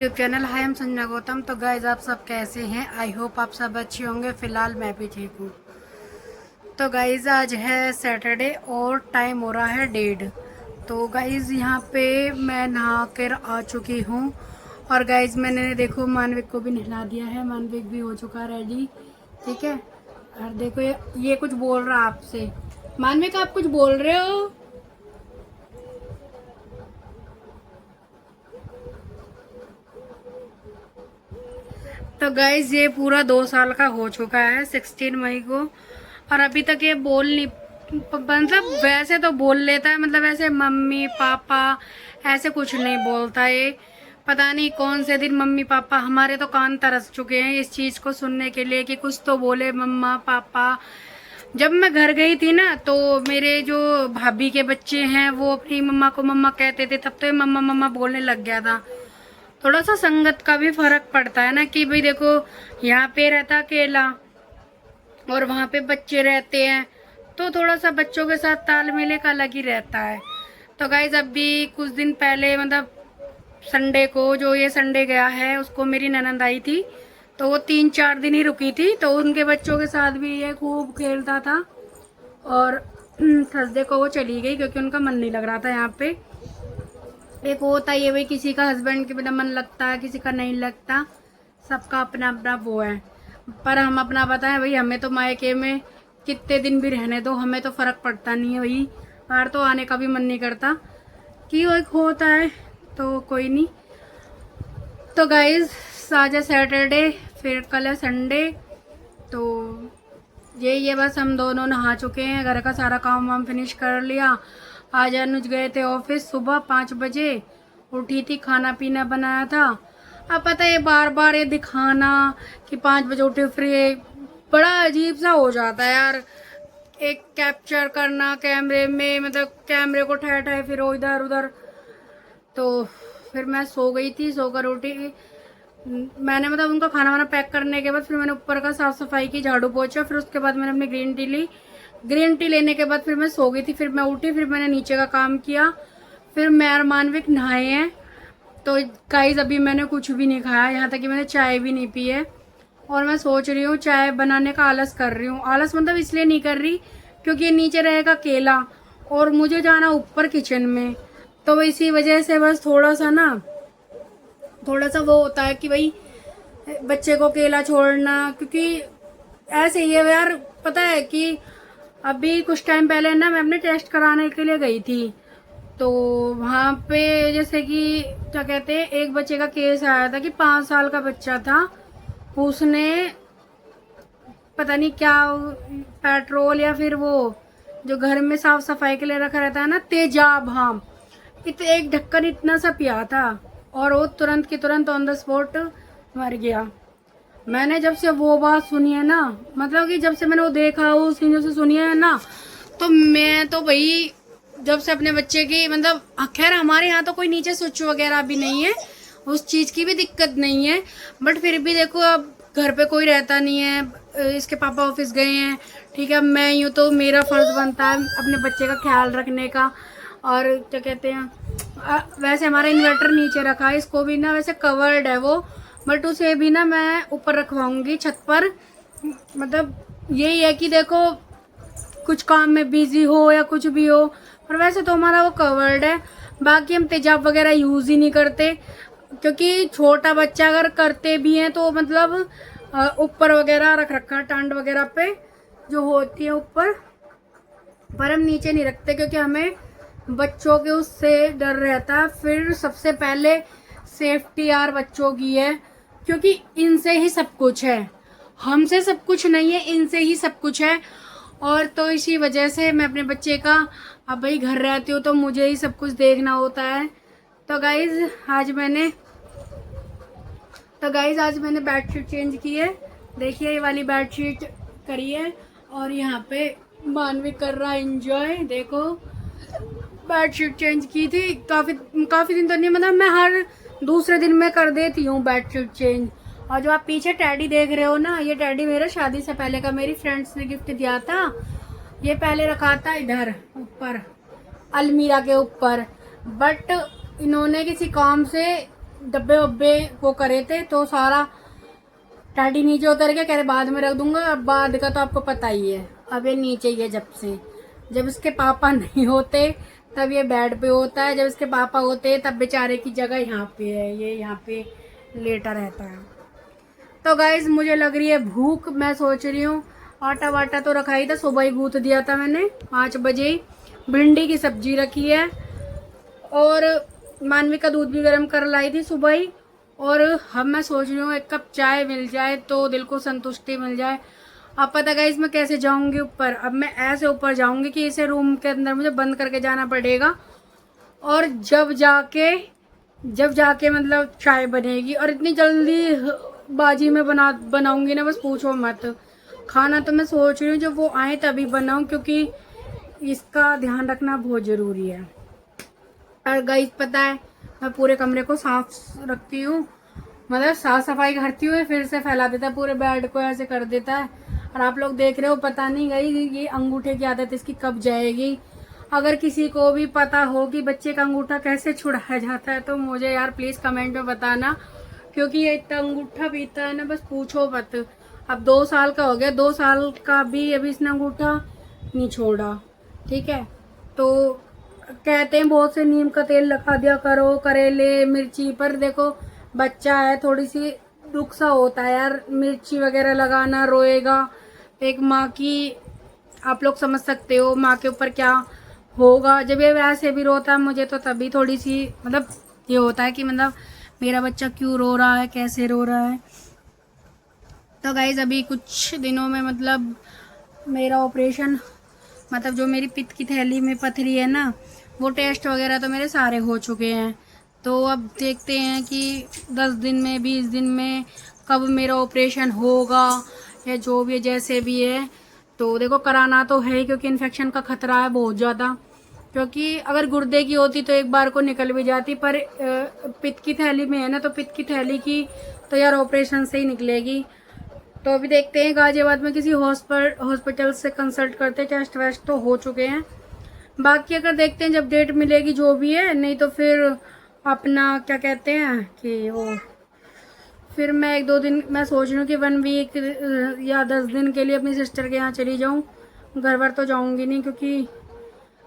YouTube channel हाय हम संजना गौतम। तो guys आप सब कैसे हैं? आई होप आप सब अच्छे होंगे। फ़िलहाल मैं भी ठीक हूँ। तो गाइज आज है सैटरडे और टाइम हो रहा है 1:30। तो गाइज यहाँ पे मैं नहा कर आ चुकी हूँ। और गाइज मैंने देखो मानविक को भी नहला दिया है। मानविक भी हो चुका रेडी। ठीक है। और देखो ये कुछ बोल रहा आपसे। मानविक आप कुछ बोल रहे हो? तो गाइज ये पूरा 2 साल का हो चुका है 16 मई को। और अभी तक ये बोल नहीं मतलब वैसे तो बोल लेता है, मतलब ऐसे मम्मी पापा ऐसे कुछ नहीं बोलता ये। पता नहीं कौन से दिन मम्मी पापा, हमारे तो कान तरस चुके हैं इस चीज़ को सुनने के लिए कि कुछ तो बोले मम्मा पापा। जब मैं घर गई थी ना तो मेरे जो भाभी के बच्चे हैं वो अपनी मम्मा को मम्मा कहते थे, तब तो ये मम्मा मम्मा बोलने लग गया था। थोड़ा सा संगत का भी फर्क पड़ता है ना कि भाई देखो यहाँ पे रहता अकेला और वहाँ पे बच्चे रहते हैं, तो थोड़ा सा बच्चों के साथ तालमेल का अलग ही रहता है। तो गाइज अभी कुछ दिन पहले मतलब संडे को, जो ये संडे गया है उसको मेरी ननंद आई थी, तो वो 3-4 दिन ही रुकी थी। तो उनके बच्चों के साथ भी ये खूब खेलता था। और थर्सडे को वो चली गई क्योंकि उनका मन नहीं लग रहा था यहाँ पे। एक वो होता है ये भाई, किसी का हस्बैंड के बिना मन लगता है, किसी का नहीं लगता, सबका अपना अपना वो है। पर हम अपना बताएं भाई, हमें तो मायके में कितने दिन भी रहने दो, हमें तो फर्क पड़ता नहीं है भाई। बाहर तो आने का भी मन नहीं करता कि वो एक होता है। तो कोई नहीं। तो गाइज आज है सैटरडे, फिर कल है संडे। तो यही है, बस हम दोनों नहा चुके हैं, घर का सारा काम वाम फिनिश कर लिया। आज अनुज गए थे ऑफिस सुबह 5 बजे। उठी थी, खाना पीना बनाया था। अब पता है बार बार ये दिखाना कि 5 बजे उठे, फिर ये बड़ा अजीब सा हो जाता है यार। एक कैप्चर करना कैमरे में, मतलब कैमरे को ठहर ठहर फिर इधर उधर। तो फिर मैं सो गई थी, सोकर उठी। मैंने मतलब उनका खाना वाना पैक करने के बाद फिर मैंने ऊपर का साफ सफाई की, झाड़ू पोछा, फिर उसके बाद मैंने अपनी ग्रीन टी ली। ग्रीन टी लेने के बाद फिर मैं सो गई थी। फिर मैं उठी, फिर मैंने नीचे का काम किया। फिर मैं और मानविक नहाए हैं। तो गाइस अभी मैंने कुछ भी नहीं खाया, यहाँ तक कि मैंने चाय भी नहीं पी है। और मैं सोच रही हूँ चाय बनाने का आलस कर रही हूँ। आलस मतलब इसलिए नहीं कर रही क्योंकि ये नीचे रहेगा केला और मुझे जाना ऊपर किचन में। तो इसी वजह से बस थोड़ा सा वो होता है कि भाई बच्चे को अकेला छोड़ना, क्योंकि ऐसे ही है यार। पता है कि अभी कुछ टाइम पहले ना मैं अपने टेस्ट कराने के लिए गई थी। तो वहाँ पे जैसे कि क्या कहते हैं, एक बच्चे का केस आया था कि 5 साल का बच्चा था, उसने पता नहीं क्या पेट्रोल या फिर वो जो घर में साफ सफाई के लिए रखा रहता है ना, तेजाब, हाँ, एक ढक्कन इतना सा पिया था और वो तुरंत की तुरंत ऑन द स्पॉट मर गया। मैंने जब से वो बात सुनी है ना, मतलब कि जब से मैंने वो देखा, उस सीनों से सुनी है ना, तो मैं तो भाई जब से अपने बच्चे की मतलब खैर हमारे यहाँ तो कोई नीचे स्विच वगैरह भी नहीं है, उस चीज़ की भी दिक्कत नहीं है। बट फिर भी देखो अब घर पे कोई रहता नहीं है, इसके पापा ऑफिस गए हैं, ठीक है, मैं यूँ तो मेरा फर्ज बनता है अपने बच्चे का ख्याल रखने का। और क्या कहते हैं, वैसे हमारा इन्वर्टर नीचे रखा है, इसको भी ना वैसे कवर्ड है वो, बट उसे भी ना मैं ऊपर रखवाऊंगी छत पर। मतलब यही है कि देखो कुछ काम में बिजी हो या कुछ भी हो, पर वैसे तो हमारा वो कवर्ड है। बाकी हम तेजाब वगैरह यूज़ ही नहीं करते, क्योंकि छोटा बच्चा अगर करते भी हैं तो मतलब ऊपर वगैरह रख रखा है, टांड वगैरह पे जो होती है ऊपर, पर हम नीचे नहीं रखते क्योंकि हमें बच्चों के उससे डर रहता है। फिर सबसे पहले सेफ्टी यार बच्चों की है, क्योंकि इनसे ही सब कुछ है, हमसे सब कुछ नहीं है, इनसे ही सब कुछ है। और तो इसी वजह से मैं अपने बच्चे का, अब भाई घर रहती हूँ तो मुझे ही सब कुछ देखना होता है। तो गाइज आज मैंने बेडशीट चेंज की है। देखिए ये वाली बेडशीट करी है और यहाँ पे मानवी कर रहा है एंजॉय। देखो बेडशीट चेंज की थी, काफ़ी दिन तो नहीं, मतलब मैं हर दूसरे दिन में कर देती हूँ बेडशीट चेंज। और जो आप पीछे टैडी देख रहे हो ना, ये टैडी मेरा शादी से पहले का मेरी फ्रेंड्स ने गिफ्ट दिया था। ये पहले रखा था इधर ऊपर अलमीरा के ऊपर, बट इन्होंने किसी काम से डब्बे वब्बे वो करे थे, तो सारा टाटी नीचे उतर के कह रहे बाद में रख दूंगा। अब बाद का तो आपको पता ही है, अब ये नीचे ही है जब इसके पापा नहीं होते तब ये बेड पे होता है, जब इसके पापा होते तब बेचारे की जगह यहाँ पे है, ये यहाँ पे लेटा रहता है। तो गाइज मुझे लग रही है भूख, मैं सोच रही हूँ आटा वाटा तो रखा ही था, सुबह ही गूंथ दिया था मैंने 5 बजे ही। भिंडी की सब्जी रखी है और मानवी का दूध भी गर्म कर लाई थी सुबह ही। और हम मैं सोच रही हूँ 1 कप चाय मिल जाए तो दिल को संतुष्टि मिल जाए। अब पता गाइस मैं कैसे जाऊंगी ऊपर, अब मैं ऐसे ऊपर जाऊंगी कि इसे रूम के अंदर मुझे बंद करके जाना पड़ेगा। और जब जाके मतलब चाय बनेगी, और इतनी जल्दी बाजी में बनाऊंगी ना, बस पूछो मत। खाना तो मैं सोच रही हूँ जब वो आए तभी बनाऊं, क्योंकि इसका ध्यान रखना बहुत ज़रूरी है। और गाइस पता है मैं पूरे कमरे को साफ रखती हूँ, मतलब साफ सफाई करती हूँ, फिर से फैला देता है पूरे बेड को, ऐसे कर देता है। और आप लोग देख रहे हो, पता नहीं गई ये अंगूठे की आदत इसकी कब जाएगी। अगर किसी को भी पता हो कि बच्चे का अंगूठा कैसे छुड़ाया जाता है तो मुझे यार प्लीज कमेंट में बताना, क्योंकि ये इतना अंगूठा पीता है ना, बस पूछो मत। अब 2 साल का हो गया, 2 साल का भी अभी इसने अंगूठा नहीं छोड़ा। ठीक है, तो कहते हैं बहुत से नीम का तेल लगा दिया करो करेले मिर्ची पर। देखो बच्चा है, थोड़ी सी दुख सा होता है यार, मिर्ची वगैरह लगाना, रोएगा। एक माँ की आप लोग समझ सकते हो माँ के ऊपर क्या होगा। जब ये वैसे भी रोता है मुझे तो तभी थोड़ी सी मतलब ये होता है कि मतलब मेरा बच्चा क्यों रो रहा है, कैसे रो रहा है। तो गाइज अभी कुछ दिनों में मतलब मेरा ऑपरेशन, मतलब जो मेरी पित्त की थैली में पथरी है ना, वो टेस्ट वगैरह तो मेरे सारे हो चुके हैं। तो अब देखते हैं कि 10 दिन में 20 दिन में कब मेरा ऑपरेशन होगा या जो भी जैसे भी है। तो देखो कराना तो है, क्योंकि इन्फेक्शन का खतरा है बहुत ज़्यादा। क्योंकि अगर गुर्दे की होती तो एक बार को निकल भी जाती, पर पित्त की थैली में है ना, तो पित्त की थैली की तो यार ऑपरेशन से ही निकलेगी। तो अभी देखते हैं गाजियाबाद में किसी हॉस्पिटल से कंसल्ट करते, टेस्ट वेस्ट तो हो चुके हैं। बाकी अगर देखते हैं जब डेट मिलेगी जो भी है, नहीं तो फिर अपना क्या कहते हैं कि वो फिर मैं 1-2 दिन मैं सोच रही हूँ कि 1 वीक या 10 दिन के लिए अपनी सिस्टर के यहाँ चली जाऊँ। घर भर तो जाऊँगी नहीं, क्योंकि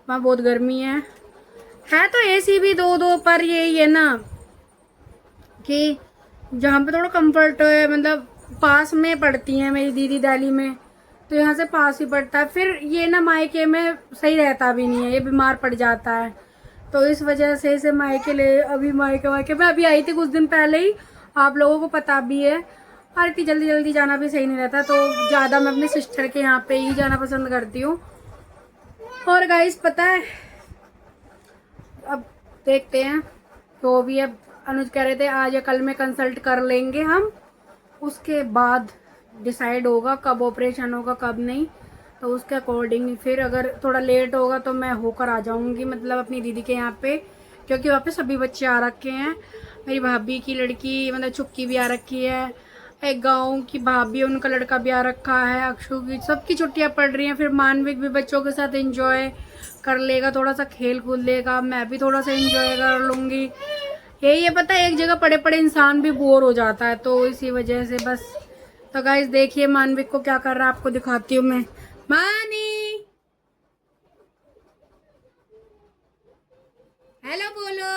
वहाँ बहुत गर्मी है तो एसी भी 2-2, पर यही है ना कि जहाँ पे थोड़ा कंफर्ट है, मतलब पास में पड़ती है मेरी दीदी दिल्ली में, तो यहाँ से पास ही पड़ता है। फिर ये ना मायके में सही रहता भी नहीं है, ये बीमार पड़ जाता है, तो इस वजह से इसे मायके ले अभी मायके में अभी आई थी कुछ दिन पहले ही, आप लोगों को पता भी है। और इतनी जल्दी जल्दी जाना भी सही नहीं रहता, तो ज़्यादा मैं अपनी सिस्टर के यहाँ पे ही जाना पसंद करती हूँ। और गाइस पता है अब देखते हैं तो भी, अब अनुज कह रहे थे आज या कल में कंसल्ट कर लेंगे हम, उसके बाद डिसाइड होगा कब ऑपरेशन होगा कब नहीं। तो उसके अकॉर्डिंग फिर अगर थोड़ा लेट होगा तो मैं होकर आ जाऊंगी, मतलब अपनी दीदी के यहाँ पे, क्योंकि वहाँ पे सभी बच्चे आ रखे हैं। मेरी भाभी की लड़की मतलब चुक्की भी आ रखी है, एक गाँव की भाभी उनका लड़का भी आ रखा है, अक्षु की, सबकी छुट्टियाँ पड़ रही हैं। फिर मानविक भी बच्चों के साथ एंजॉय कर लेगा, थोड़ा सा खेल कूद लेगा, मैं भी थोड़ा सा एंजॉय कर लूँगी। यही है, पता है एक जगह पड़े पड़े इंसान भी बोर हो जाता है, तो इसी वजह से बस। तो गाइस देखिए मानविक को क्या कर रहा है, आपको दिखाती हूँ मैं। मानी हेलो बोलो,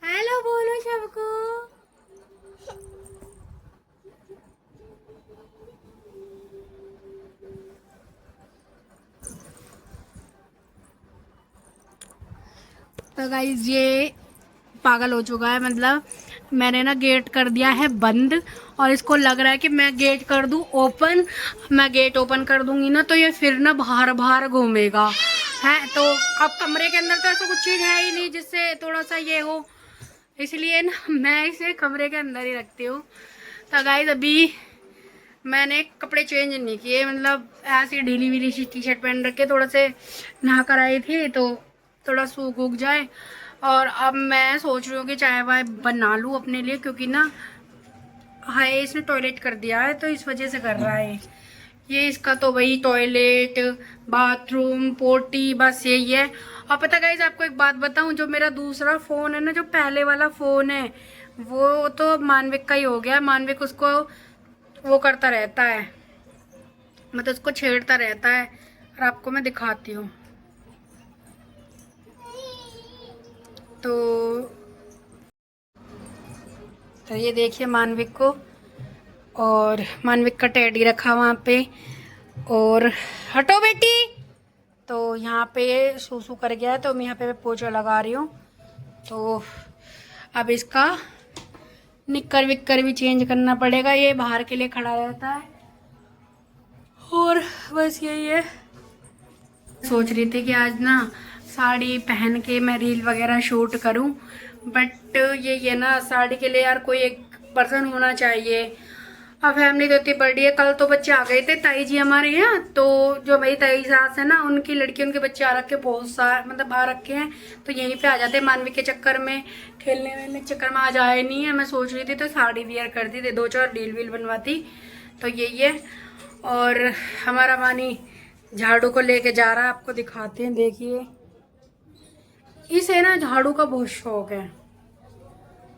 हेलो बोलो सबको। तो गाइस ये पागल हो चुका है, मतलब मैंने ना गेट कर दिया है बंद, और इसको लग रहा है कि मैं गेट कर दूं ओपन। मैं गेट ओपन कर दूंगी ना तो ये फिर ना बाहर बाहर घूमेगा है। तो अब कमरे के अंदर तो ऐसा कुछ चीज़ है ही नहीं जिससे थोड़ा सा ये हो, इसलिए ना मैं इसे कमरे के अंदर ही रखती हूँ। तो गाइस अभी मैंने कपड़े चेंज नहीं किए, मतलब ऐसी ढीली वीली सी टी शर्ट पहन रखे, थोड़ा से नहा कर आई थी तो थोड़ा सूख उग जाए। और अब मैं सोच रही हूँ कि चाय वाय बना लूँ अपने लिए, क्योंकि ना हाय इसने टॉयलेट कर दिया है तो इस वजह से कर रहा है ये। इसका तो वही टॉयलेट बाथरूम पोटी बस यही है। और पता गाइस आपको एक बात बताऊं, जो मेरा दूसरा फोन है ना, जो पहले वाला फोन है वो तो मानविक का ही हो गया। मानविक उसको वो करता रहता है, मतलब उसको छेड़ता रहता है। और आपको मैं दिखाती हूँ। तो ये देखिए मानविक को, और मानविक का टेडी रखा वहाँ पे। और हटो बेटी। तो यहाँ पे सूसू कर गया है, तो मैं यहाँ पे पोछा लगा रही हूँ। तो अब इसका निक्कर विक्कर भी चेंज करना पड़ेगा, ये बाहर के लिए खड़ा रहता है। और बस यही है। सोच रही थी कि आज ना साड़ी पहन के मैं रील वगैरह शूट करूं, बट ये ना साड़ी के लिए यार कोई एक पर्सन होना चाहिए। अब फैमिली तो इतनी बड़ी है। कल तो बच्चे आ गए थे ताई जी हमारे यहाँ, तो जो मेरी ताई सास है ना, उनकी लड़की उनके बच्चे आ रखे, बहुत सारे मतलब आ रखे हैं। तो यहीं पे आ जाते मानविक के चक्कर में, खेलने वेलने के चक्कर में आज आए नहीं है। मैं सोच रही थी तो साड़ी वियर करती थी, 2-4 रील वील बनवाती। तो यही है। और हमारा मानी झाड़ू को लेके जा रहा है, आपको दिखाते हैं। देखिए इसे ना झाड़ू का बहुत शौक है,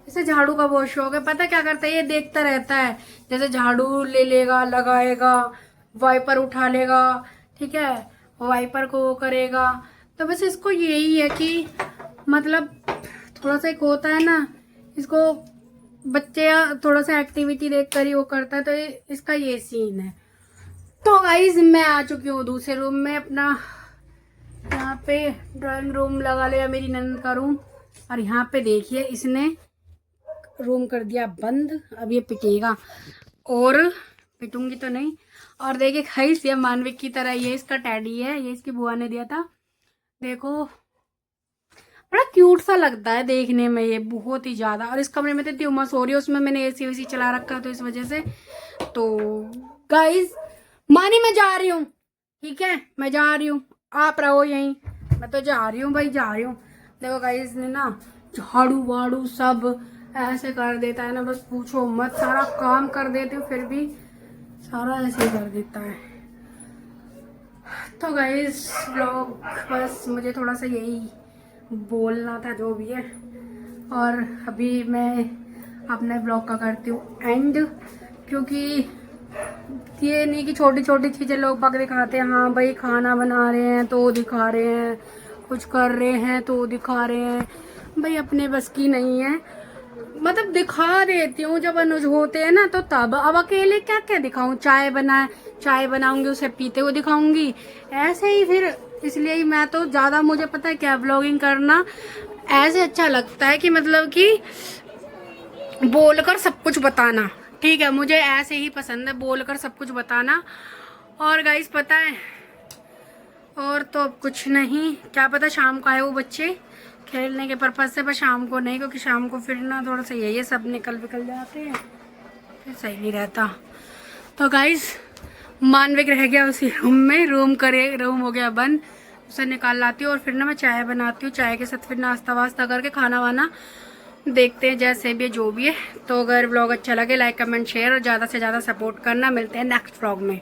इसे झाड़ू का बहुत शौक है। पता क्या करता है, ये देखता रहता है, जैसे झाड़ू ले लेगा, लगाएगा, वाइपर उठा लेगा, ठीक है, वाइपर को वो करेगा। तो बस इसको यही है कि मतलब थोड़ा सा एक होता है ना, इसको बच्चे थोड़ा सा एक्टिविटी देख कर ही वो करता है। तो इसका ये सीन है। तो गाइस मैं आ चुकी हूँ दूसरे रूम में अपना। यहाँ पे ड्राइंग रूम लगा लिया, मेरी नंद का रूम। और यहाँ पे देखिए इसने रूम कर दिया बंद। अब ये पिटेगा, और पिटूंगी तो नहीं। और देखिए गाइस ये मानविक की तरह, ये इसका टैडी है, ये इसकी बुआ ने दिया था। देखो बड़ा क्यूट सा लगता है देखने में ये, बहुत ही ज्यादा। और इस कमरे में तो इतनी उमस हो रही है, उसमें मैंने एसी वेसी चला रखा है, तो इस वजह से। तो गाइस मानी मैं जा रही हूँ, ठीक है, मैं जा रही हूँ, आप रहो यहीं, मैं तो जा रही हूँ भाई, जा रही हूँ। देखो गाइस ने ना झाड़ू वाड़ू सब ऐसे कर देता है ना, बस पूछो मत। सारा काम कर देती हूँ फिर भी सारा ऐसे ही कर देता है। तो गाइस व्लॉग बस मुझे थोड़ा सा यही बोलना था, जो भी है। और अभी मैं अपने ब्लॉग का करती हूँ एंड, क्योंकि ये नहीं कि छोटी छोटी चीज़ें लोग बाग दिखाते हैं। हाँ भाई खाना बना रहे हैं तो दिखा रहे हैं, कुछ कर रहे हैं तो दिखा रहे हैं। भाई अपने बस की नहीं है, मतलब दिखा देती हूँ जब अनुज होते हैं ना तो तब। अब अकेले क्या क्या दिखाऊं, चाय बनाऊंगी उसे पीते हुए दिखाऊंगी, ऐसे ही फिर। इसलिए ही मैं तो ज्यादा, मुझे पता है क्या, ब्लॉगिंग करना ऐसे अच्छा लगता है कि मतलब कि बोलकर सब कुछ बताना, ठीक है, मुझे ऐसे ही पसंद है बोलकर सब कुछ बताना। और गाइस पता है, और तो अब कुछ नहीं, क्या पता शाम को आए वो बच्चे खेलने के पर्पज से, पर शाम को नहीं, क्योंकि शाम को फिर ना थोड़ा सा यही सब निकल जाते हैं, फिर सही नहीं रहता। तो गाइस मानविक रह गया उसी रूम में, रूम हो गया बंद, उसे निकाल लाती हूँ। और फिर ना मैं चाय बनाती हूँ, चाय के साथ फिर नाश्ता वास्ता करके खाना वाना देखते हैं, जैसे भी जो भी है। तो अगर व्लॉग अच्छा लगे लाइक कमेंट शेयर और ज़्यादा से ज़्यादा सपोर्ट करना। मिलते हैं नेक्स्ट व्लॉग में।